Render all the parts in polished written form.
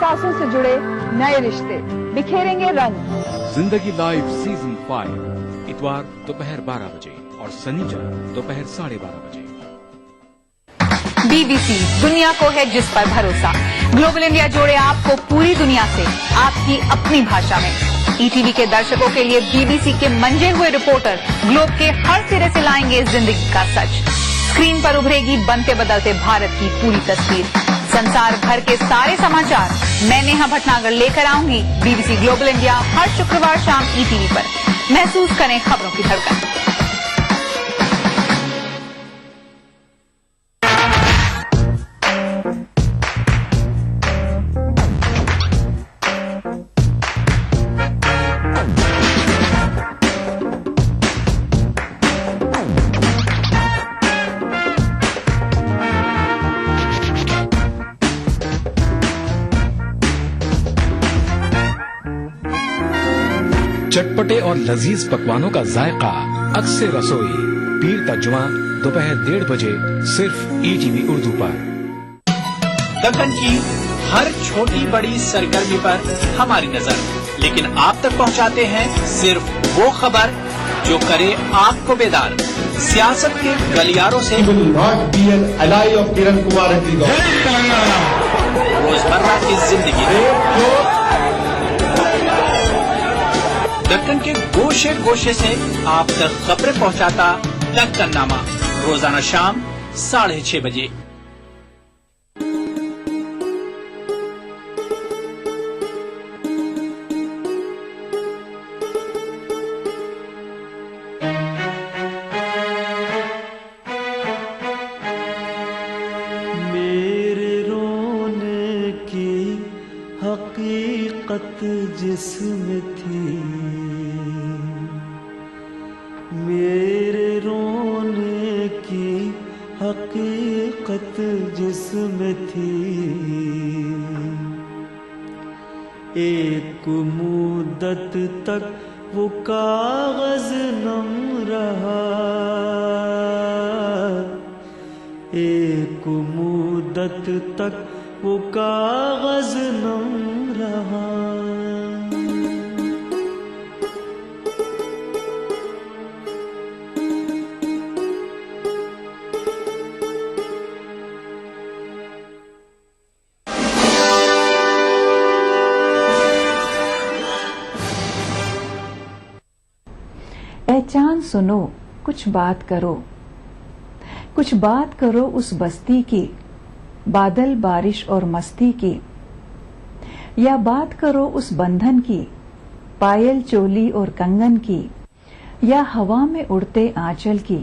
एहसासों से जुड़े नए रिश्ते बिखेरेंगे रंग। जिंदगी लाइव सीजन 5 इतवार दोपहर 12 बजे और शनिवार दोपहर 12:30 बजे। BBC दुनिया को है जिस पर भरोसा। ग्लोबल इंडिया जोड़े आपको पूरी दुनिया से आपकी अपनी भाषा में। ETV के दर्शकों के लिए BBC के मंजे हुए रिपोर्टर ग्लोब के हर सिरे से लाएंगे जिंदगी का सच। स्क्रीन पर उभरेगी बनते बदलते भारत की पूरी तस्वीर। संसार भर के सारे समाचार मैं नेहा भटनागर लेकर आऊंगी BBC ग्लोबल इंडिया हर शुक्रवार शाम ETV पर। महसूस करें खबरों की धड़कन। चटपटे और लजीज पकवानों का जायका अक्सर रसोई पीर का जुमा दोपहर 1:30 बजे सिर्फ ETV उर्दू पर। दक्कन की हर छोटी बड़ी सरगर्मी पर हमारी नजर, लेकिन आप तक पहुंचाते हैं सिर्फ वो खबर जो करे आपको बेदार। सियासत के गलियारों से रोजमर्रा की जिंदगी, दक्कन के गोशे गोशे से आप तक खबरें पहुंचाता दक्कन नामा, रोजाना शाम 6:30 बजे। मेरे रोने की हकीकत जिसमें थी, मेरे रोने की हकीकत जिसमें थी, एक मुद्दत तक वो कागज नम रहा, एक मुद्दत तक वो कागज नम रहा। ऐ चांद सुनो कुछ बात करो, कुछ बात करो उस बस्ती की, बादल बारिश और मस्ती की, या बात करो उस बंधन की, पायल चोली और कंगन की, या हवा में उड़ते आंचल की।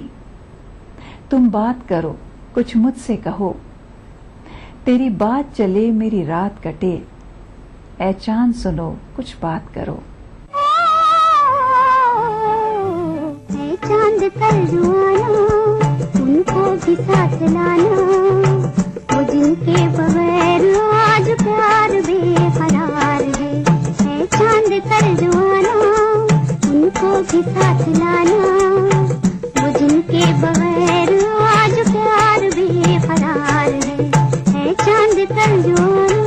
तुम बात करो कुछ मुझसे कहो, तेरी बात चले मेरी रात कटे। ऐ चांद सुनो कुछ बात करो। चांद कर जुआना उनको भी साथ लाना, वो जिनके बगैर आज प्यार बेकरार है। चांद कर जुआना उनको भी साथ लाना, वो जिनके बगैर आज प्यार बेकरार है। चांद कर जुआना।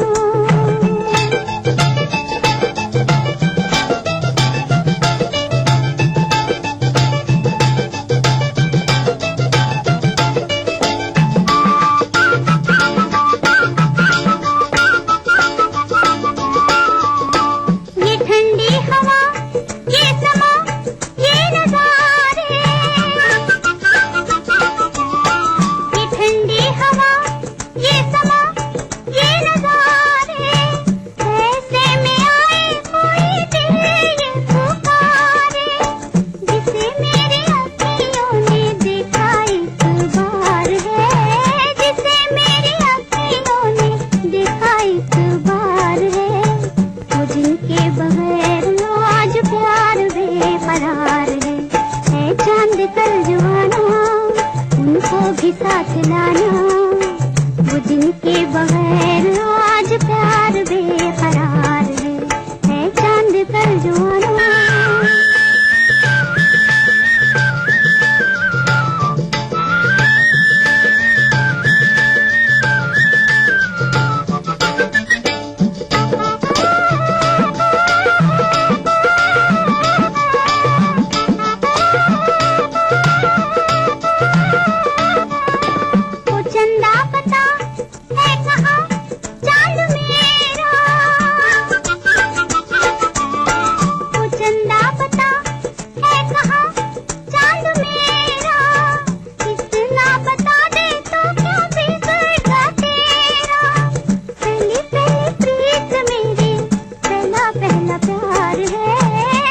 पहला प्यार है,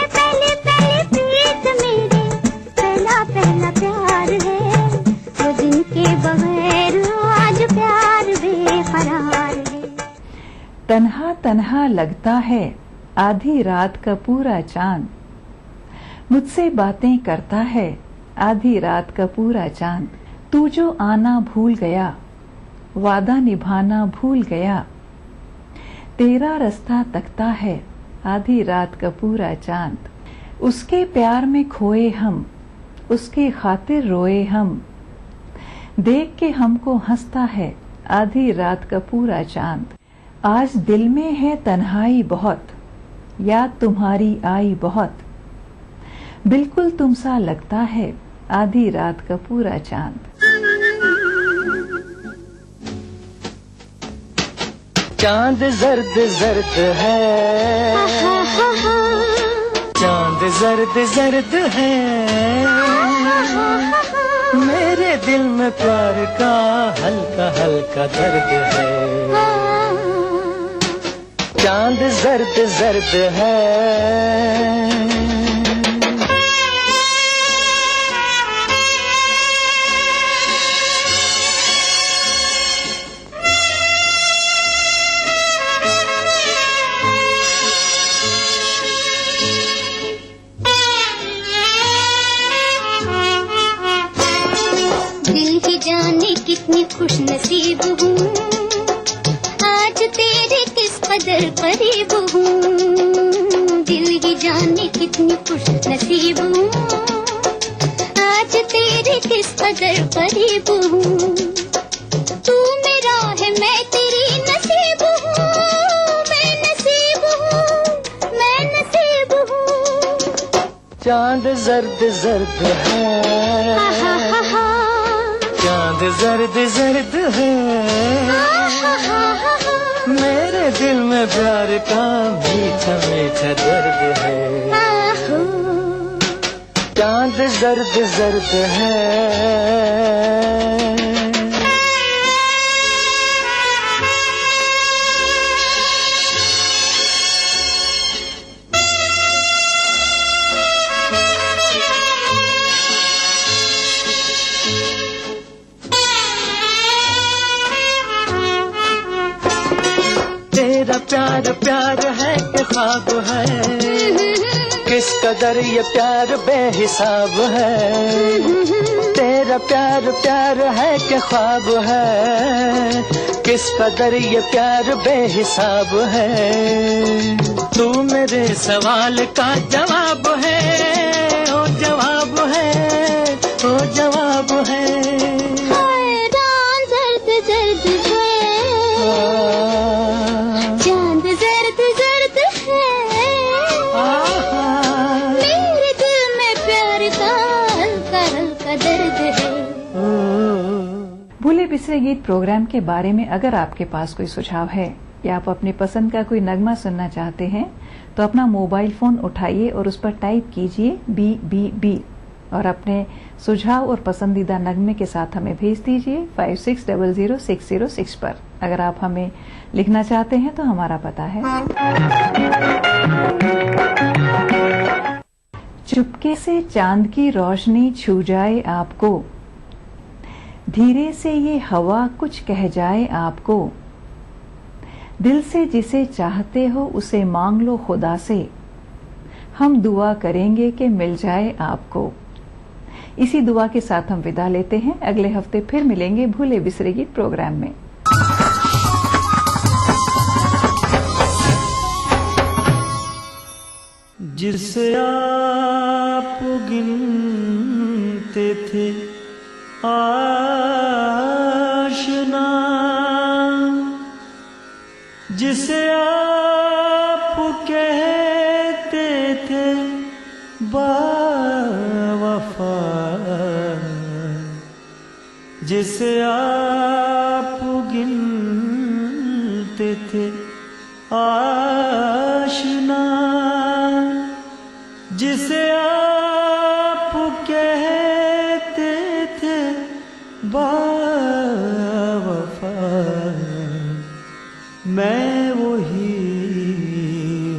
पहली पहली प्रीत मेरी पहला पहला प्यार है, वो जिनके बगैर आज प्यार बेकरार है। तन्हा तन्हा लगता है आधी रात का पूरा चांद, मुझसे बातें करता है आधी रात का पूरा चांद, तू जो आना भूल गया वादा निभाना भूल गया, तेरा रास्ता तकता है आधी रात का पूरा चांद, उसके प्यार में खोए हम उसकी खातिर रोए हम, देख के हमको हंसता है आधी रात का पूरा चांद, आज दिल में है तन्हाई बहुत याद तुम्हारी आई बहुत, बिल्कुल तुम सा लगता है आधी रात का पूरा चांद। चांद जर्द जर्द है, चांद जर्द जर्द है, मेरे दिल में प्यार का हल्का हल्का दर्द है। चांद जर्द जर्द है, दिल ही जाने कितनी खुश नसीब हूँ, आज तेरे किस कदर करीब हूँ। दिल ही जाने कितनी खुश नसीब हूँ, आज तेरे किस कदर करीब हूँ। तू मेरा है मैं तेरी नसीब हूँ, मैं नसीब हूँ, मैं नसीब हूँ। चांद जर्द जर्द है, चांद जर्द जर्द है, मेरे दिल में प्यार का मीठा मीठा दर्द है। चांद जर्द जर्द है, तेरा प्यार प्यार है कि ख्वाब है, किस कदर ये प्यार बेहिसाब है। तेरा प्यार प्यार है कि ख्वाब है, किस कदर ये प्यार बेहिसाब है। तू मेरे सवाल का जवाब है, ओ जवाब है, ओ जवाब है। जर्द जर्द है, चांद जर्द जर्द है, मेरे दिल में प्यार का हल्का हल्का दर्द है। भूले बिसरे गीत प्रोग्राम के बारे में अगर आपके पास कोई सुझाव है या आप अपनी पसंद का कोई नगमा सुनना चाहते हैं तो अपना मोबाइल फोन उठाइए और उस पर टाइप कीजिए BBB और अपने सुझाव और पसंदीदा नगमे के साथ हमें भेज दीजिए 56000606 पर। अगर आप हमें लिखना चाहते हैं तो हमारा पता है चुपके से चांद की रोशनी छू जाए आपको, धीरे से ये हवा कुछ कह जाए आपको, दिल से जिसे चाहते हो उसे मांग लो खुदा से, हम दुआ करेंगे कि मिल जाए आपको। इसी दुआ के साथ हम विदा लेते हैं। अगले हफ्ते फिर मिलेंगे भूले बिसरे गीत प्रोग्राम में। जिसे आप गिनते थे आशना, जिसे आप कहते थे बावफा, जिसे आप गिनते थे आशना, जिसे आप कहते थे बावफा, मैं वही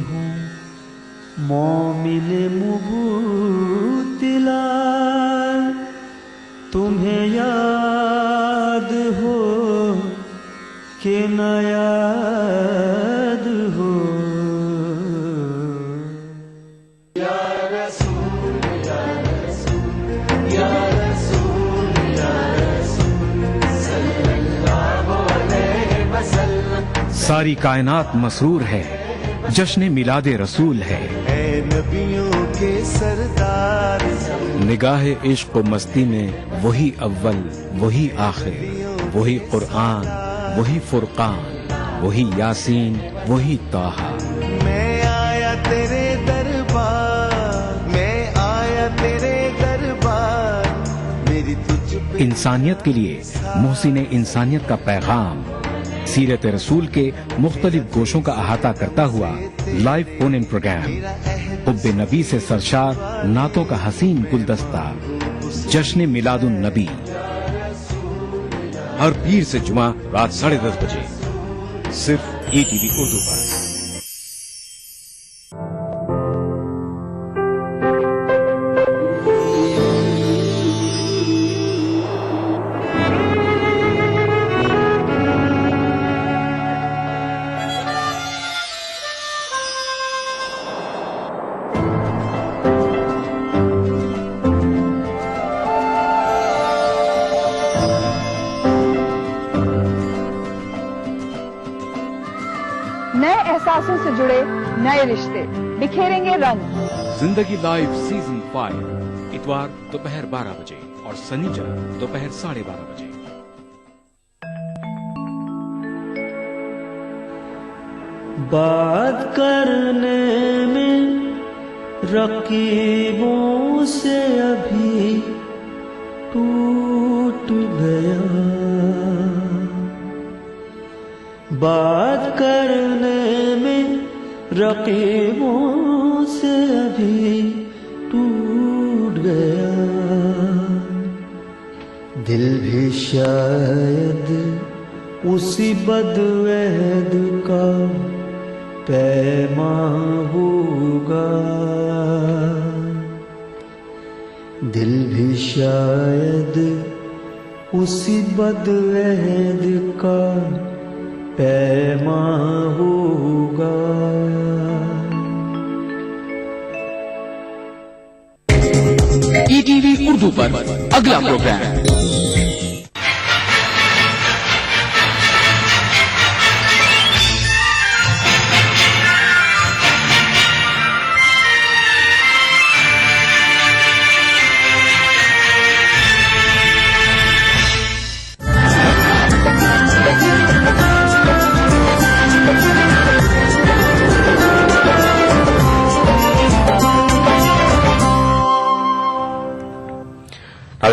हूँ मोमिन मुबूतिला तुम्हें याद हो कि न याद हो। सारी कायनात मसरूर है, जश्न मिलादे रसूल है। नबियों के सरदार निगाहे इश्क व मस्ती में वही अव्वल वही आखिर, वही कुरआन वही फुरकान, वही यासीन वही ताहा। मैं आया तेरे दरबार, मैं आया तेरे दरबार, मेरी तुझ पे इंसानियत के लिए मोहसिन इंसानियत का पैगाम सीरत रसूल के मुख्तलिफ गोशों का अहाता करता हुआ लाइव फोन इन प्रोग्राम हुब्बे नबी से सरशार नातों का हसीन गुलदस्ता जश्न मिलादुन नबी, हर पीर से जुमा रात 10:30 बजे सिर्फ ETV उर्दू पर। नए एहसासों से जुड़े नए रिश्ते बिखेरेंगे रंग। जिंदगी लाइव सीजन 5 इतवार दोपहर 12 बजे और शनिचर दोपहर 12:30 बजे। बात करने में रकीबों से अभी टूट गया, बात करने में रकीबों से अभी टूट गया, दिल भी शायद उसी बदअहद का पैमा होगा, दिल भी शायद उसी बदअहद का पैमा होगा। ETV उर्दू पर अगला प्रोग्राम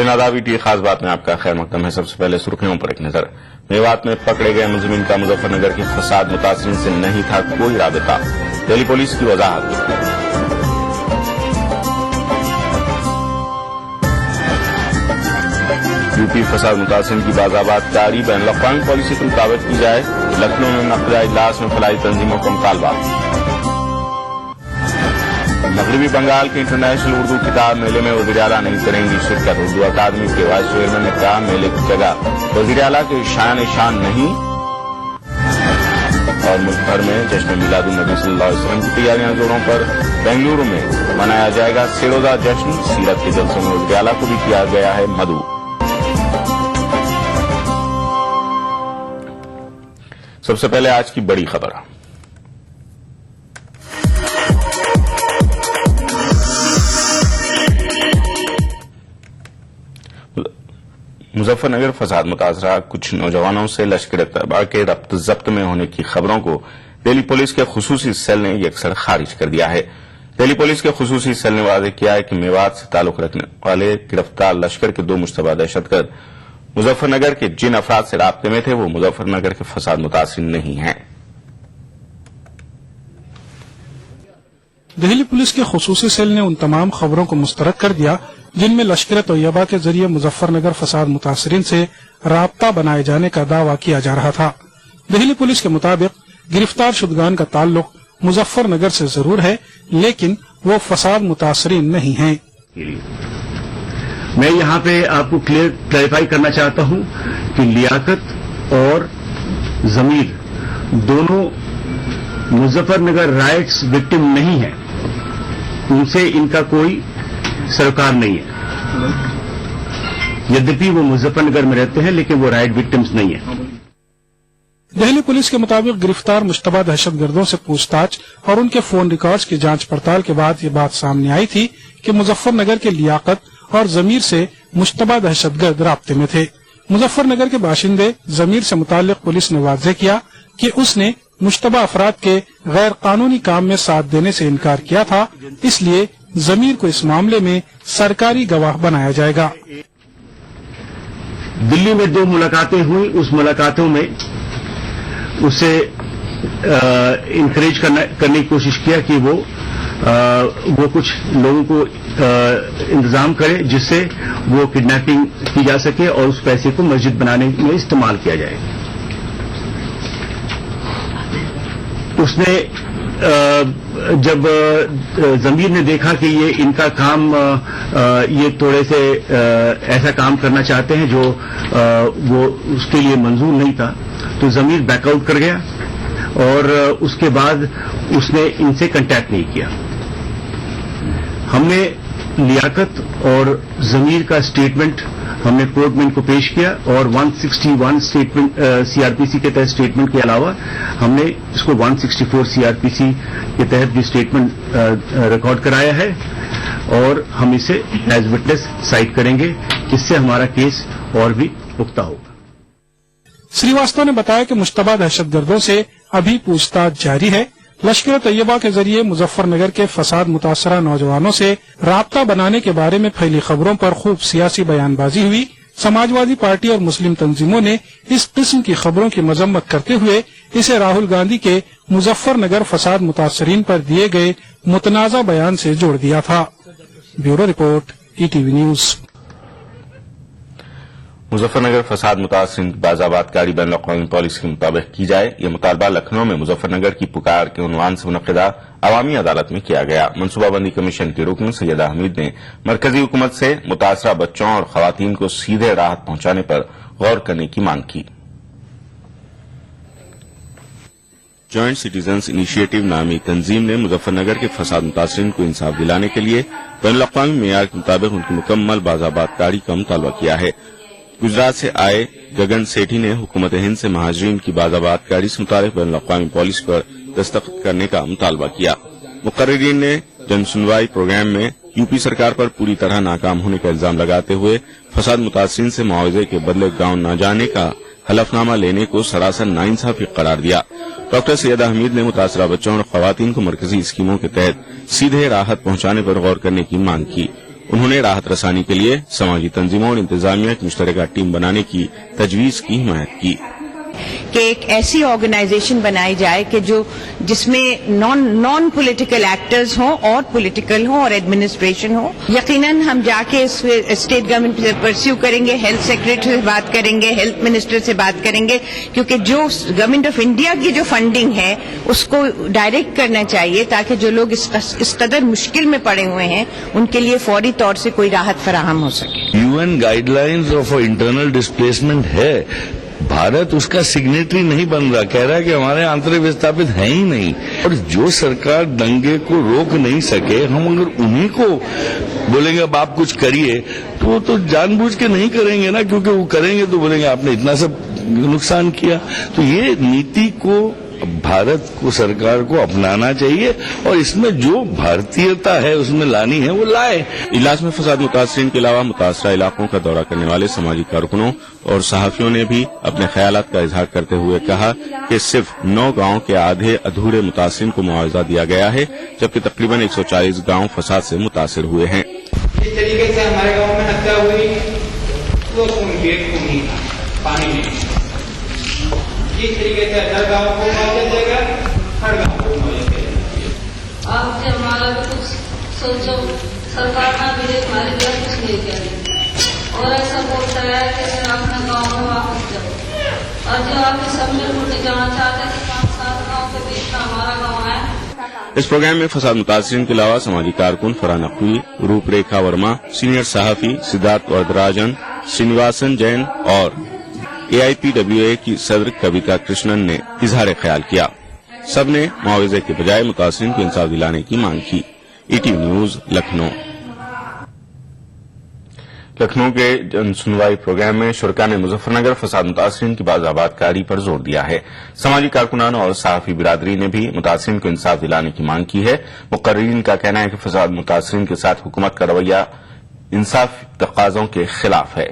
नादावी की खास बात में आपका खैर मकदम है। सबसे पहले सुर्खियों पर एक नजर। मेवात में पकड़े गए मुलजिमीन का मुजफ्फरनगर के फसाद मुतासिरीन से नहीं था कोई राबिता, दिल्ली पुलिस की वजाहत। यूपी फसाद मुतासिरीन की बाज़ाबात कारी बैनुल-अक़वामी पॉलिसी के मुताबिक की जाए। लखनऊ में नक़द इजलास में फलाही तंजीमों का मुतालबा। मगरबी बंगाल के इंटरनेशनल उर्दू किताब मेले में वज़ीर आला नहीं करेंगी शिरकत। उर्दू अकादमी के वाइस चेयरमैन ने कहा मेले की जगह वज़ीर आला के शान नहीं। और मुल्क भर में जश्न मिलादुन नबी सल्लल्लाहु अलैहि वसल्लम की तैयारियां जोरों पर। बेंगलुरु में मनाया जाएगा सिरोजा जश्न। सीरत के जलसों में वज़ीर आला को भी किया गया है मदऊ। सबसे पहले आज की बड़ी खबर। मुजफ्फरनगर फसाद मुतासरा कुछ नौजवानों से लश्कर तैयबा के रब्त जब्त में होने की खबरों को दिल्ली पुलिस के खुसूसी सेल ने यकसर खारिज कर दिया है। दिल्ली पुलिस के खुसूसी सेल ने वादे किया है कि मेवात से ताल्लुक रखने वाले गिरफ्तार लश्कर के 2 मुश्तबा दहशतगर्द मुजफ्फरनगर के जिन अफराद से राब्ते में थे वो मुजफ्फरनगर के फसाद मुतासिरीन नहीं हैं। दिल्ली पुलिस के खुसूसी सेल ने उन तमाम खबरों को मुस्तरद कर दिया जिनमें लश्कर तैयबा के जरिए मुजफ्फरनगर फसाद मुतासरीन से राब्ता बनाए जाने का दावा किया जा रहा था। दिल्ली पुलिस के मुताबिक गिरफ्तार शुदगान का ताल्लुक मुजफ्फरनगर से जरूर है, लेकिन वो फसाद मुतासरीन नहीं हैं। मैं यहाँ पे आपको क्लैरिफाई करना चाहता हूँ कि लियाकत और जमीर दोनों मुजफ्फरनगर राइट्स विक्टिम नहीं है, उनसे इनका कोई सरोकार नहीं है। यद्यपि वो मुजफ्फरनगर में रहते हैं, लेकिन वो राइट विक्टिम्स नहीं है। दिल्ली पुलिस के मुताबिक गिरफ्तार मुश्तबा दहशतगर्दों से पूछताछ और उनके फोन रिकॉर्ड्स की जांच पड़ताल के बाद ये बात सामने आई थी कि मुजफ्फरनगर के लियाकत और जमीर से मुश्तबा दहशतगर्द राब्ते में थे। मुजफ्फरनगर के बाशिंदे जमीर से मुताल्लिक पुलिस ने वाज़ेह किया कि उसने मुश्तबा अफराद के गैर कानूनी काम में साथ देने से इनकार किया था, इसलिए जमीर को इस मामले में सरकारी गवाह बनाया जाएगा। दिल्ली में 2 मुलाकातें हुई। उस मुलाकातों में उसे इनकरेज करने की कोशिश किया कि वो कुछ लोगों को इंतजाम करे जिससे वो किडनैपिंग की जा सके और उस पैसे को मस्जिद बनाने में इस्तेमाल किया जाए। उसने जब जमीर ने देखा कि ये इनका काम ये थोड़े से ऐसा काम करना चाहते हैं जो वो उसके लिए मंजूर नहीं था, तो जमीर बैकआउट कर गया और उसके बाद उसने इनसे कांटेक्ट नहीं किया। हमने लियाकत और जमीर का स्टेटमेंट हमने कोर्ट में इनको पेश किया और 161 स्टेटमेंट सीआरपीसी के तहत स्टेटमेंट के अलावा हमने इसको 164 सीआरपीसी के तहत भी स्टेटमेंट रिकॉर्ड कराया है और हम इसे एज विटनेस साइट करेंगे। इससे हमारा केस और भी पुख्ता होगा। श्रीवास्तव ने बताया कि मुश्तबा दहशतगर्दों से अभी पूछताछ जारी है। लश्कर तैयबा के जरिए मुजफ्फरनगर के फसाद मुतासरा नौजवानों से राब्ता बनाने के बारे में फैली खबरों पर खूब सियासी बयानबाजी हुई। समाजवादी पार्टी और मुस्लिम तंजीमों ने इस किस्म की खबरों की मजम्मत करते हुए इसे राहुल गांधी के मुजफ्फरनगर फसाद मुतासरीन पर दिए गए मुतनाजा बयान से जोड़ दिया था। Bureau report, ETV news. Muzaffarnagar फसाद मुतासरीन की बाज़ाबात कारी बैन अक़वामी पॉलिसी के मुताबिक की जाए, यह मुतालबा लखनऊ में मुजफ्फरनगर की पुकार के उन्वान से मुनक़िदा अवामी अदालत में किया गया। मनसूबाबंदी कमीशन के रुकन सैयदा हमीद ने मरकजी हुकूमत से मुतासरा बच्चों और खवातीन को सीधे राहत पहुंचाने पर गौर करने की मांग की। जॉइंट सिटीजन्स इनिशिएटिव नामी तंजीम ने मुजफ्फरनगर के फसाद मुतासरीन को इंसाफ दिलाने के लिए बैन अक़वामी मेयार के मुताबिक उनकी मुकम्मल बाज़ाबात कारी का मुतालबा किया है। गुजरात से आए गगन सेठी ने हुकूमत हिंद से महाजरीन की बाज़ाबात कारी से मुतालिक बैन अक़वामी पॉलिसी पर दस्तखत करने का मुतालबा किया। मुक़र्रिरीन ने जनसुनवाई प्रोग्राम में यूपी सरकार पर पूरी तरह नाकाम होने का इल्जाम लगाते हुए फसाद मुतासरीन से मुआवजे के बदले गांव न जाने का हलफनामा लेने को सरासर नाइंसाफी करार दिया। डॉक्टर सैयदा हमीद ने मुतासरा बच्चों और खवातीन को मरकजी स्कीमों के तहत सीधे राहत पहुंचाने पर गौर करने की मांग की। उन्होंने राहत रसानी के लिए समाजी तंजीमों और इंतजामिया की मुश्तरका टीम बनाने की तजवीज की हिमायत की कि एक ऐसी ऑर्गेनाइजेशन बनाई जाए कि जिसमें नॉन पॉलिटिकल एक्टर्स हों और पॉलिटिकल हों और एडमिनिस्ट्रेशन हो। यकीनन हम जाके स्टेट गवर्नमेंट से परस्यू करेंगे, हेल्थ सेक्रेटरी से बात करेंगे, हेल्थ मिनिस्टर से बात करेंगे, क्योंकि जो गवर्नमेंट ऑफ इंडिया की जो फंडिंग है उसको डायरेक्ट करना चाहिए ताकि जो लोग इस कदर मुश्किल में पड़े हुए हैं उनके लिए फौरी तौर से कोई राहत फराहम हो सके। UN guidelines of internal displacement है, भारत उसका सिग्नेटरी नहीं बन रहा, कह रहा है कि हमारे आंतरिक विस्थापित है ही नहीं। और जो सरकार दंगे को रोक नहीं सके, हम अगर उन्हीं को बोलेंगे अब आप कुछ करिए तो वो तो जानबूझ के नहीं करेंगे ना, क्योंकि वो करेंगे तो बोलेंगे आपने इतना सब नुकसान किया। तो ये नीति को भारत को सरकार को अपनाना चाहिए और इसमें जो भारतीयता है उसमें लानी है वो लाए। इलाज में फसाद मुतासरीन के अलावा मुतासरा इलाकों का दौरा करने वाले समाजी कारकुनों और सहाफियों ने भी अपने ख्यालात का इजहार करते हुए कहा कि सिर्फ 9 गांव के आधे अधूरे मुतासरीन को मुआवजा दिया गया है, जबकि तकरीबन 140 गांव फसाद से मुतासर हुए हैं। जिस तरीके से हमारे गाँव में हत्या हुई तो पानी नहीं, जिस तरीके से हर गाँव को मुआवजा देगा हर गाँव को मुआवजा देगा। आप जब हमारा भी कुछ सोचो, सरकार ना भी दे, हमारे लिए कुछ नहीं किया और ऐसा बोलता है कि सर अपना गाँव में वापस जाओ। और जो आपके सब में मुझे जाना चाहते हैं कि 5-7 गाँव के बीच में हमारा गाँव है, इस प्रोग्राम में फसाद मुतासिरीन के अलावा समाजी कारकुन फरहान नकवी, रूपरेखा वर्मा, सीनियर सहाफी सिद्धार्थ वरदराजन, श्रीनिवासन जैन और AIPWA की सदर कविता कृष्णन ने इजहार ख्याल किया। सबने मुआवजे के बजाय मुतासिरीन को इंसाफ दिलाने की मांग की। ETV news Lucknow. लखनऊ के जन सुनवाई प्रोग्राम में शुरका ने मुजफ्फरनगर फसाद मुतासिरीन की बाज़ाबादकारी पर जोर दिया है। समाजी कारकुनान और सहाफी बिरादरी ने भी मुतासिरीन को इंसाफ दिलाने की मांग की है। मुकर्रीरीन का कहना है कि फसाद मुतासिरीन के साथ हुकूमत का रवैया इंसाफ तकाज़ों के खिलाफ है।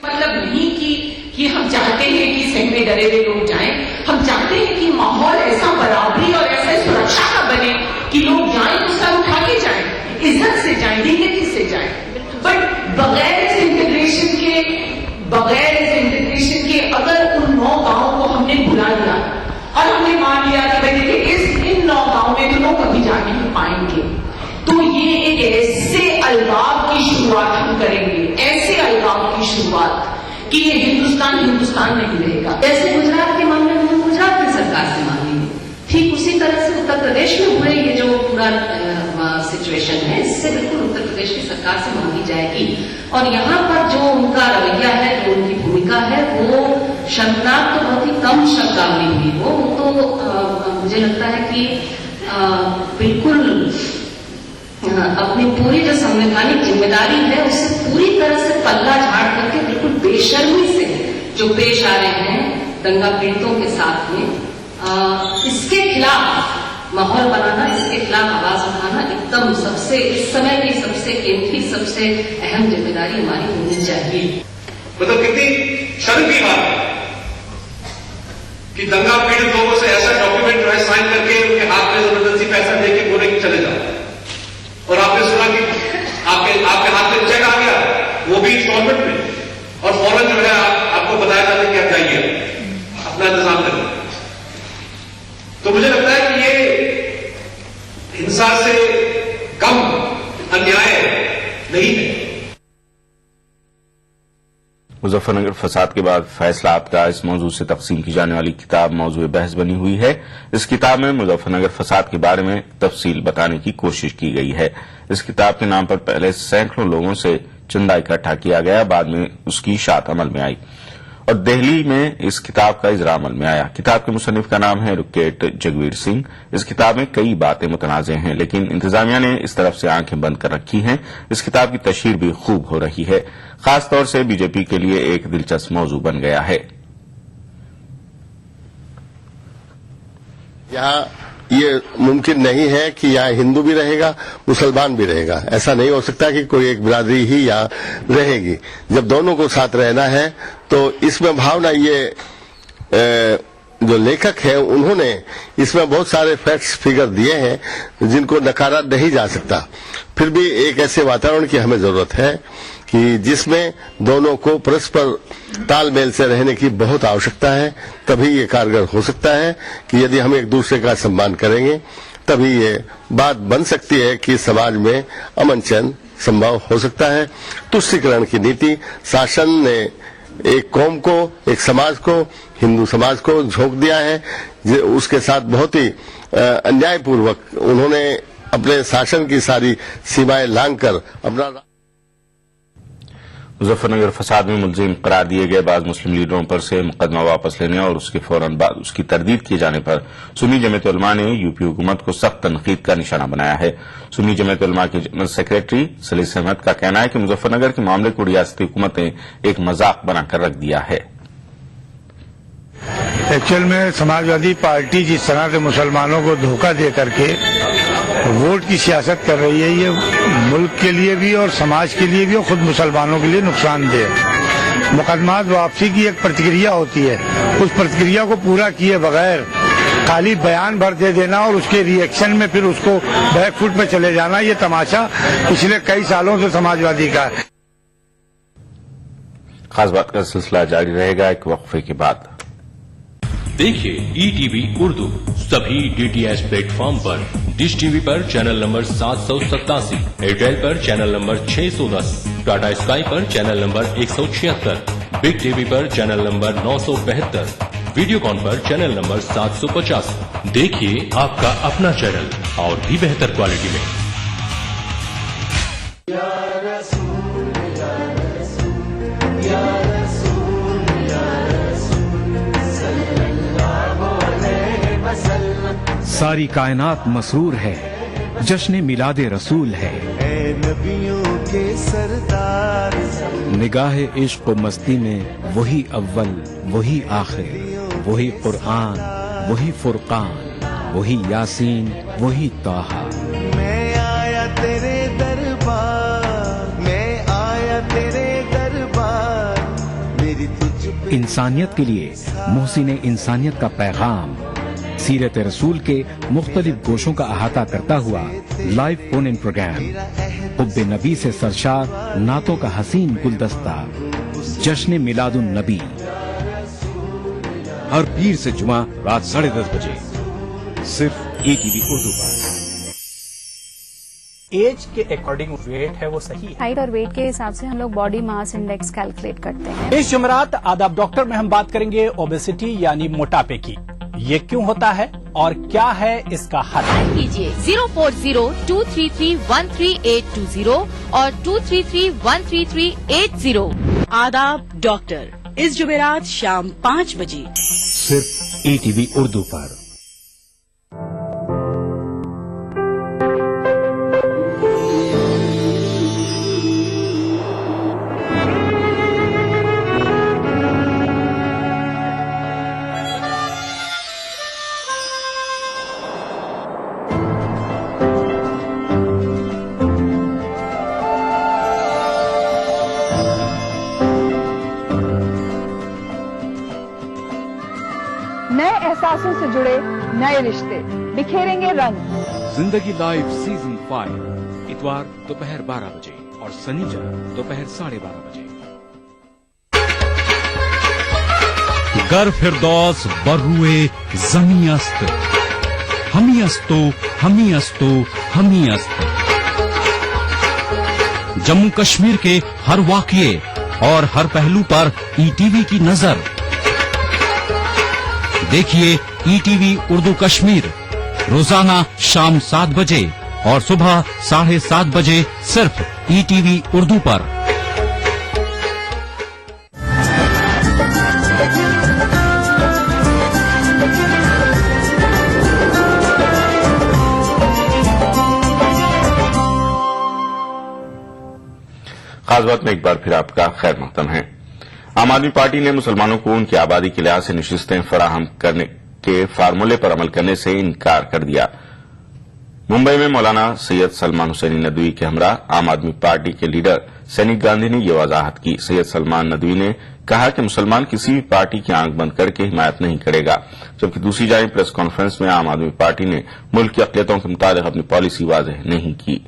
मतलब नहीं कि हम चाहते हैं कि सही में डरे हुए लोग जाएं, हम चाहते हैं कि माहौल ऐसा बराबरी और ऐसा सुरक्षा का बने कि लोग जाएं तो सर उठा के जाएं, इज्जत से जाएं, डिग्निटी से जाएं। बट बगैर इस इंटीग्रेशन के अगर उन 9 गांवों को हमने भुला दिया और हमने मान लिया कि भाई देखिए इन 9 गांवों में तो लोग कभी जा नहीं पाएंगे, तो ये एक ऐसे अलगाव की शुरुआत हम करेंगे, ऐसे अलगाव की शुरुआत कि ये हिंदुस्तान नहीं रहेगा। जैसे गुजरात के मामले में हम गुजरात की सरकार से मांगेंगे, ठीक उसी तरह से उत्तर प्रदेश में हुए ये जो पूरा सिचुएशन है, इससे बिल्कुल उत्तर प्रदेश की सरकार से मांगी जाएगी। और यहाँ पर जो उनका रवैया है, जो उनकी भूमिका है, वो शर्मनाक तो बहुत ही कम शब्दावली हुई। वो तो मुझे लगता है कि बिल्कुल अपनी पूरी जो संवैधानिक जिम्मेदारी है उससे पूरी तरह से पल्ला झाड़ करके बिल्कुल बेशर्मी से जो पेश आ रहे हैं दंगा पीड़ितों के साथ में, इसके खिलाफ माहौल बनाना, इसके खिलाफ आवाज उठाना एकदम सबसे इस समय की सबसे कीमती, सबसे अहम जिम्मेदारी हमारी होनी चाहिए। मतलब कितनी शर्म की बात है कि दंगा पीड़ित लोगों से ऐसा डॉक्यूमेंट जो है साइन करके उनके हाथ में जबरदस्ती पैसा देके बोले कि चले जाओ, और आपने सुना कि आपके हाथ में चेक आ गया, वो भी इंस्टॉलमेंट में, और फौरन जो है आपको बताया जाता कि आप जाइए अपना इंतजाम करें। तो मुझे लगता है कि ये हिंसा से कम अन्याय नहीं है। मुजफ्फरनगर फसाद के बाद फैसला आपका इस मौजू से तकसीम की जाने वाली किताब मौजू बहस बनी हुई है। इस किताब में मुजफ्फरनगर फसाद के बारे में तफसील बताने की कोशिश की गई है। इस किताब के नाम पर पहले सैकड़ों लोगों से चंदा इकट्ठा किया गया, बाद में उसकी इशाअत अमल में आई और दिल्ली में इस किताब का इजरा अमल में आया। किताब के मुसन्निफ का नाम है रुकेट जगवीर सिंह। इस किताब में कई बातें मुतनाज़े हैं, लेकिन इंतजामिया ने इस तरफ से आंखें बंद कर रखी हैं। इस किताब की तशहीर भी खूब हो रही है, खासतौर से बीजेपी के लिए एक दिलचस्प मौजू बन गया है। यहाँ ये मुमकिन नहीं है कि यहाँ हिंदू भी रहेगा, मुसलमान भी रहेगा। ऐसा नहीं हो सकता कि कोई एक बिरादरी ही यहाँ रहेगी। जब दोनों को साथ रहना है तो इसमें भावना ये जो लेखक है उन्होंने इसमें बहुत सारे फैक्ट्स फिगर दिए हैं जिनको नकारा नहीं जा सकता। फिर भी एक ऐसे वातावरण की हमें जरूरत है कि जिसमें दोनों को परस्पर तालमेल से रहने की बहुत आवश्यकता है। तभी ये कारगर हो सकता है कि यदि हम एक दूसरे का सम्मान करेंगे तभी ये बात बन सकती है कि समाज में अमन चैन संभव हो सकता है। तुष्टीकरण की नीति शासन ने एक कौम को, एक समाज को, हिंदू समाज को झोंक दिया है। उसके साथ बहुत ही अन्यायपूर्वक उन्होंने अपने शासन की सारी सीमाएं लांघकर अपना मुजफ्फरनगर फसाद में मुलजिम करार दिए गए बाद मुस्लिम लीडरों पर से मुकदमा वापस लेने और उसके फौरन बाद उसकी तरदीद किए जाने पर सुन्नी जमीयत उलमा ने यूपी हुकूमत को सख्त तनकीद का निशाना बनाया है। सुन्नी जमीयत उलमा के जनरल सेक्रेटरी सलीस अहमद का कहना है कि मुजफ्फरनगर के मामले को रियासती हुकूमत ने एक मजाक बनाकर रख दिया है। एक्चुअल में समाजवादी पार्टी जिस तरह से मुसलमानों को धोखा दे करके वोट की सियासत कर रही है, ये मुल्क के लिए भी और समाज के लिए भी और खुद मुसलमानों के लिए नुकसानदेह है। मुकदमात वापसी की एक प्रतिक्रिया होती है, उस प्रतिक्रिया को पूरा किए बगैर खाली बयान भर दे देना और उसके रिएक्शन में फिर उसको बैकफुट पे चले जाना, ये तमाशा पिछले कई सालों से समाजवादी का है। खास बात का सिलसिला जारी रहेगा एक वक्फे के बाद। देखिए ETV उर्दू सभी DTH प्लेटफॉर्म पर, डिश टीवी पर चैनल नंबर 787, एयरटेल पर चैनल नंबर 610, टाटा स्काई पर चैनल नंबर 176, बिग टीवी पर चैनल नंबर 972, वीडियोकॉन पर चैनल नंबर 750। देखिए आपका अपना चैनल और भी बेहतर क्वालिटी में। सारी कायनात मसरूर है, जश्न मिलादे रसूल है। नबियों के सरदार निगाहे इश्क व मस्ती में वही अव्वल वही आखिर, वही कुरआन वही फुरकान, वही यासीन वही ताहा। मैं आया तेरे दरबार, मैं आया तेरे दरबार, मेरी तुझ इंसानियत के लिए मोहसिन इंसानियत का पैगाम, सीरत रसूल के मुख्तलिफ गोशों का अहाता करता हुआ लाइव फोन इन प्रोग्राम, हुब्बे नबी से सरशार नातों का हसीन गुलदस्ता, जश्न मिलादुन नबी, हर पीर से जुमा रात 10:30 बजे सिर्फ ETV उर्दू पर। एज के अकॉर्डिंग वेट है वो सही है। हाइट और वेट के हिसाब से हम लोग बॉडी मास इंडेक्स कैलकुलेट करते हैं। इस जुमेरात आदाब डॉक्टर में हम बात करेंगे ओबेसिटी यानी मोटापे की। ये क्यों होता है और क्या है इसका हल? कीजिए 04023313820 और 23313380। आदाब डॉक्टर इस जुमेरात शाम 5 बजे सिर्फ ETV उर्दू पर। नए एहसासों से जुड़े नए रिश्ते बिखेरेंगे रंग। जिंदगी लाइव सीजन 5 इतवार दोपहर 12 बजे और शनिवार दोपहर 12:30 बजे। गर फिरदौस बर्रुए जमी अस्त, हमी अस्तो हमी अस्तो हमी अस्त। जम्मू कश्मीर के हर वाकये और हर पहलू पर ETV की नजर। देखिए ETV उर्दू कश्मीर रोजाना शाम 7 बजे और सुबह 7:30 बजे सिर्फ ETV उर्दू पर। खास बात में एक बार फिर आपका खैर मकदम है। आम आदमी पार्टी ने मुसलमानों को उनकी आबादी के लिहाज से नशिस्तें फराहम करने के फार्मूले पर अमल करने से इनकार कर दिया। मुंबई में मौलाना सैयद सलमान हुसैनी नदवी के हमरा आम आदमी पार्टी के लीडर सैनिक गांधी ने ये वजाहत की। सैयद सलमान नदवी ने कहा कि मुसलमान किसी भी पार्टी की आंख बंद करके हिमायत नहीं करेगा, जबकि दूसरी जानिब प्रेस कॉन्फ्रेंस में आम आदमी पार्टी ने मुल्क की अक़लियतों के मुताबिक अपनी पॉलिसी वाज़ेह नहीं की।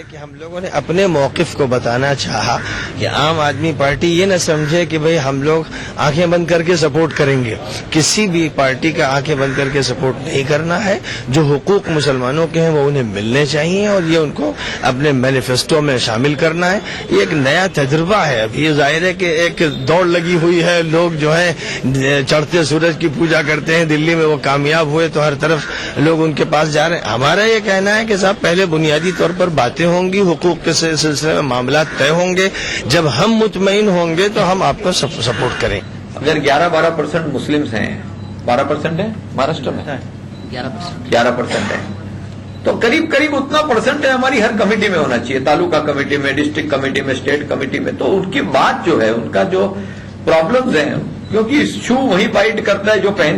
कि हम लोगों ने अपने मौक़िफ़ को बताना चाहा कि आम आदमी पार्टी ये न समझे कि भाई हम लोग आंखें बंद करके सपोर्ट करेंगे। किसी भी पार्टी का आंखें बंद करके सपोर्ट नहीं करना है। जो हुकूक मुसलमानों के हैं वो उन्हें मिलने चाहिए और ये उनको अपने मैनिफेस्टो में शामिल करना है। ये एक नया तजुर्बा है। अभी ये जाहिर है कि एक दौड़ लगी हुई है। लोग जो है चढ़ते सूरज की पूजा करते हैं। दिल्ली में वो कामयाब हुए तो हर तरफ लोग उनके पास जा रहे हैं। हमारा ये कहना है कि साहब पहले बुनियादी तौर पर बातें होंगी, हुकूक के सिलसिले में मामला तय होंगे। जब हम मुतमईन होंगे तो हम आपको सपोर्ट करें। अगर 11-12% मुस्लिम्स हैं, 12% है महाराष्ट्र में, 11% है, तो करीब करीब उतना परसेंट है हमारी हर कमेटी में होना चाहिए, तालुका कमेटी में, डिस्ट्रिक्ट कमेटी में, स्टेट कमेटी में। तो उनकी बात जो है, उनका जो प्रॉब्लम्स हैं, क्योंकि शू वही बाइट करता है जो पहन